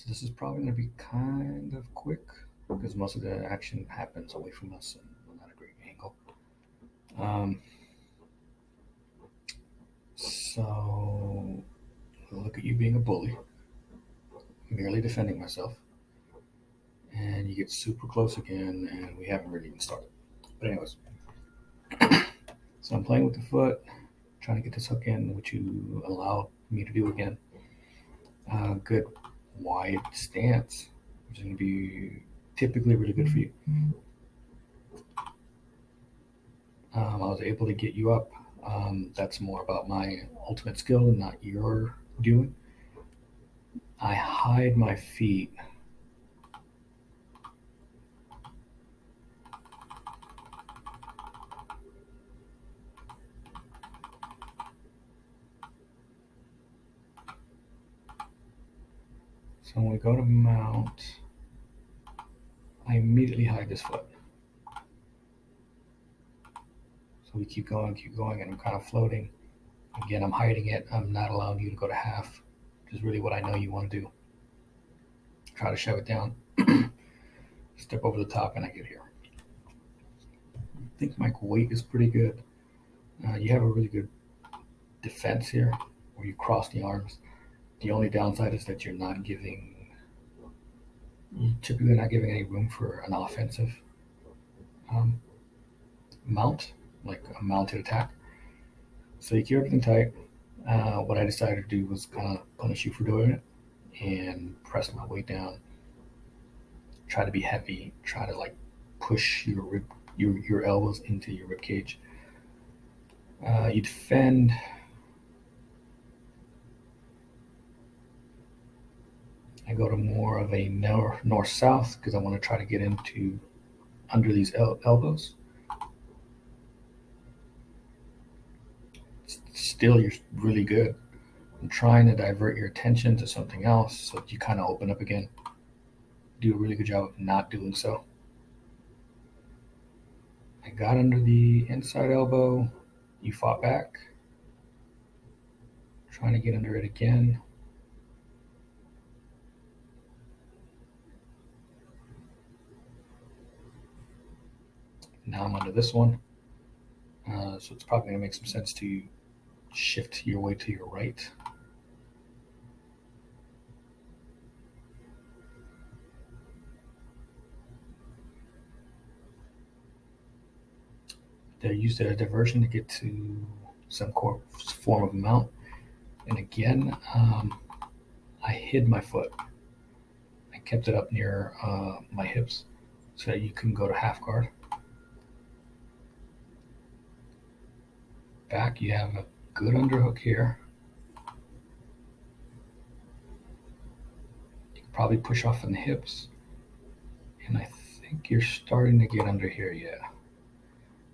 So this is probably going to be kind of quick because most of the action happens away from us and not a great angle. Um, so look at you being a bully, merely defending myself, and you get super close again, and we haven't really even started. But anyways, so I'm playing with the foot, trying to get this hook in, which you allow me to do again. Good wide stance, which is going to be typically really good for you. I was able to get you up. That's more about my ultimate skill and not your doing. I hide my feet. So when we go to mount, I immediately hide this foot. So we keep going, and I'm kind of floating. Again, I'm hiding it. I'm not allowing you to go to half, which is really what I know you want to do. Try to shove it down. Step over the top, and I get here. I think my weight is pretty good. You have a really good defense here, where you cross the arms. The only downside is that you're typically not giving any room for an offensive um, mount, like a mounted attack. So you keep everything tight. What I decided to do was kind of punish you for doing it and press my weight down. Try to be heavy. Try to like push your elbows into your rib cage. You defend. I go to more of a north south because I want to try to get into under these elbows. Still, you're really good. I'm trying to divert your attention to something else so that you kind of open up again. Do a really good job of not doing so. I got under the inside elbow. You fought back. Trying to get under it again. Now I'm under this one. So it's probably going to make some sense to shift your way to your right. They used it as diversion to get to some form of mount. And again, I hid my foot. I kept it up near my hips so that you can go to half guard. Back, you have a good underhook here. You can probably push off on the hips. And I think you're starting to get under here, yeah.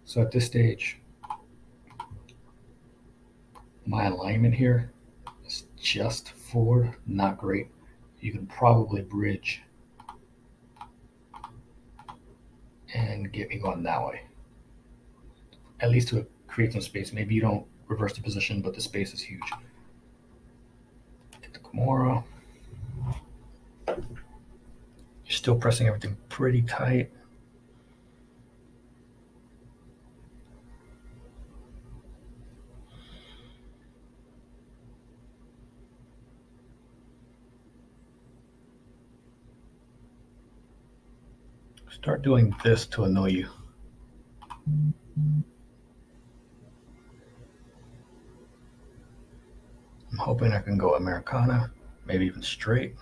So at this stage, my alignment here is just forward, not great. You can probably bridge and get me going that way. At least to create some space. Maybe you don't reverse the position, but the space is huge. Get the Kimura. You're still pressing everything pretty tight. Start doing this to annoy you. I'm hoping I can go Americana, maybe even straight.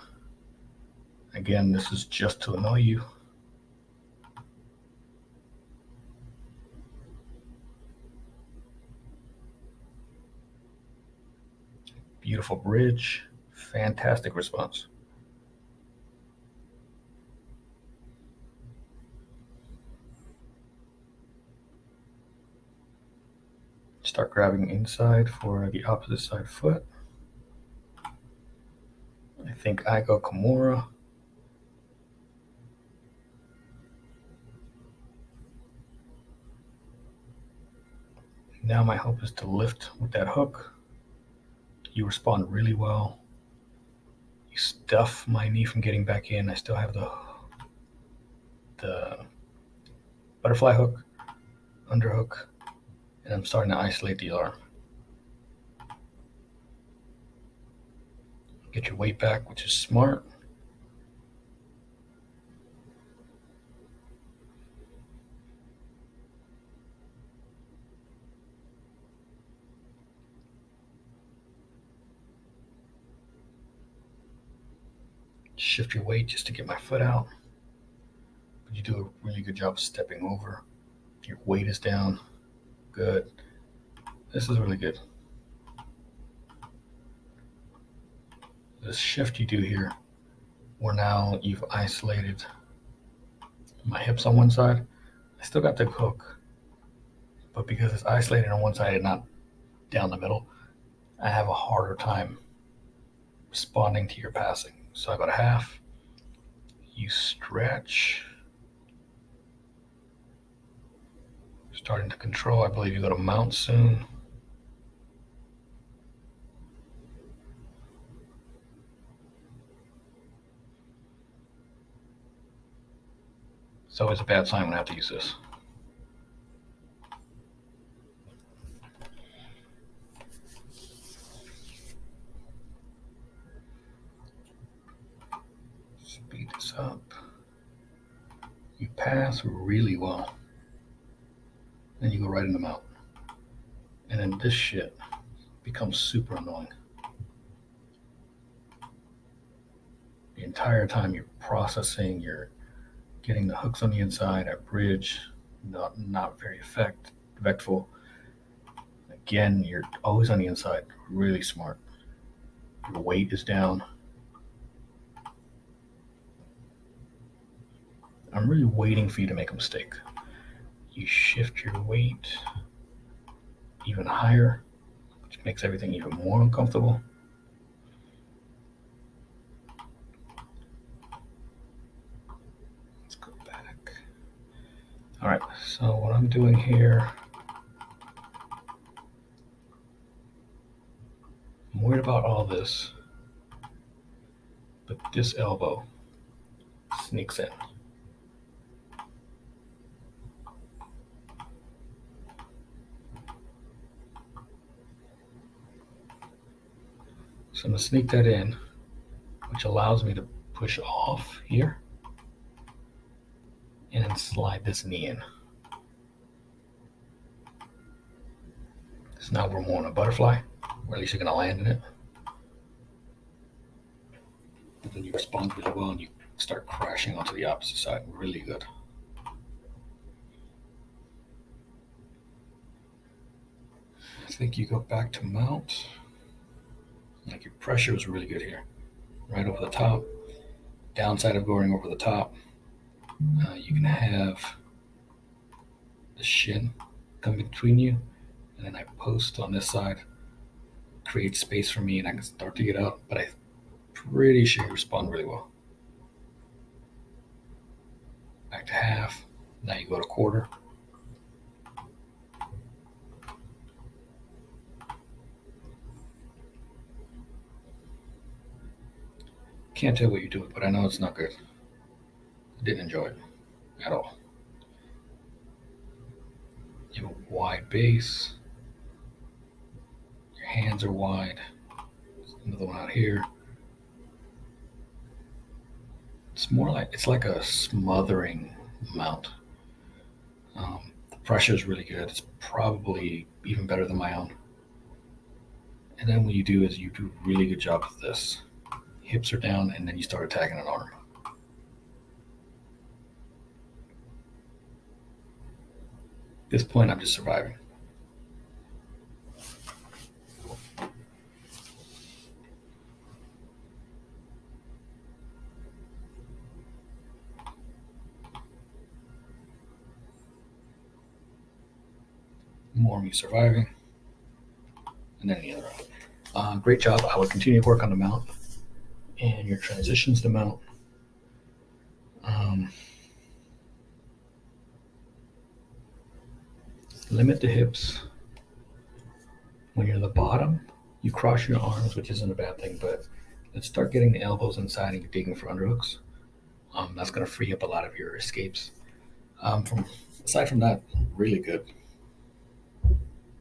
Again, this is just to annoy you. Beautiful bridge, fantastic response. Start grabbing inside for the opposite side foot. I think I go Kimura. Now my hope is to lift with that hook. You respond really well. You stuff my knee from getting back in. I still have the butterfly hook, underhook, and I'm starting to isolate the arm. Get your weight back, which is smart. Shift your weight just to get my foot out. But you do a really good job of stepping over. Your weight is down. Good. This is really good. This shift you do here, where now you've isolated my hips on one side. I still got the hook, but because it's isolated on one side and not down the middle, I have a harder time responding to your passing. So I go to half, you stretch, starting to control. I believe you go to mount soon. It's always a bad sign when I have to use this. Speed this up. You pass really well. Then you go right into mount. And then this shit becomes super annoying. The entire time you're processing, you're getting the hooks on the inside at bridge, not very effectful. Again, you're always on the inside, really smart. Your weight is down. I'm really waiting for you to make a mistake. You shift your weight even higher, which makes everything even more uncomfortable. Let's go back. All right, so what I'm doing here, I'm worried about all this, but this elbow sneaks in. So I'm going to sneak that in, which allows me to push off here and then slide this knee in. So now we're more in a butterfly, or at least you're going to land in it. But then you respond really well and you start crashing onto the opposite side. Really good. I think you go back to mount. Like your pressure is really good here. Right over the top. Downside of going over the top, you can have the shin come between you, and then I post on this side, create space for me, and I can start to get up, but I'm pretty sure you respond really well. Back to half. Now you go to quarter. Can't tell what you're doing, but I know it's not good. I didn't enjoy it at all. You have a wide base. Your hands are wide. Another one out here. It's like a smothering mount. The pressure is really good. It's probably even better than my own. And then what you do is you do a really good job with this. Hips are down, and then you start attacking an arm. At this point, I'm just surviving. More me surviving, and then the other round. Great job. I would continue to work on the mount and your transitions to mount. Limit the hips. When you're at the bottom, you cross your arms, which isn't a bad thing, but Let's start getting the elbows inside and digging for underhooks. That's going to free up a lot of your escapes. From Aside from that, really good.